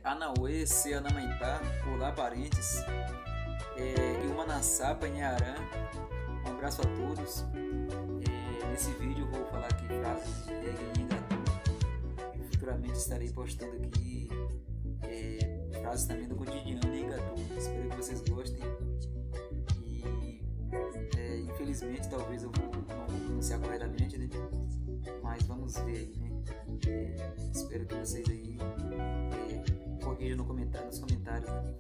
Anauê, Se Anamaitá, Olá Parentes, Iumanaçapa, Inharã. Um abraço a todos. Nesse vídeo eu vou falar aqui frases de reggae em Engatu. E futuramente estarei postando aqui frases também do cotidiano em Engatu. Espero que vocês gostem. E infelizmente talvez eu não vou pronunciar corretamente, né? Mas vamos ver aí, né? Espero que vocês aí corrijam nos comentários, né?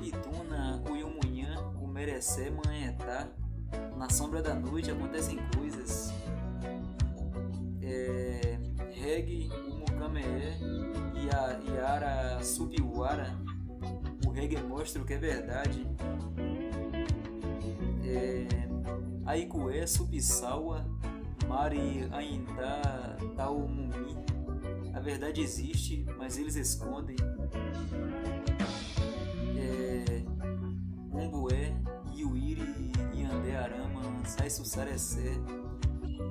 Pituna, Uyumunhã, o Merecé, Manhetá. Na sombra da noite acontecem coisas. Reggae, o Mucameé, Iara, Subiuara. O reggae mostra o que é verdade. Aikué, Subissaua, Mari, Ainda, Taumumi. A verdade existe, mas eles escondem. Umbué, Iuiri, Iandé, Arama, Sai Sussarecé.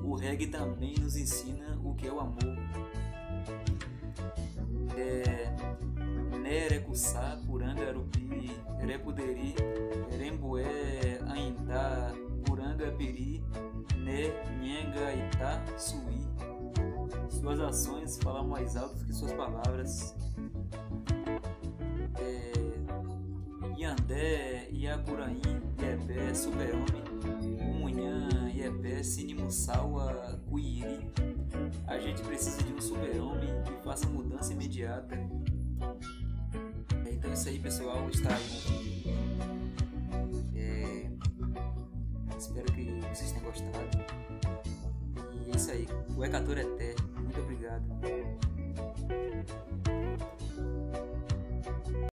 O reggae também nos ensina o que é o amor. Nerecussá, Puranga, Arupi, Erecuderi, Erembué, Ainda, Puranga, Piri, Ne, Nhenga, Itá, Suí. Suas ações falam mais alto que suas palavras. Iandé, Iacuraim, Iepé, Super-Homem, Umunhã, Iepé, Sinimussaua, Cuiri. A gente precisa de um super-homem que faça mudança imediata. Então é isso aí, pessoal. Está aí. Espero que vocês tenham gostado. E é isso aí. O Ecator é Té. Muito obrigado.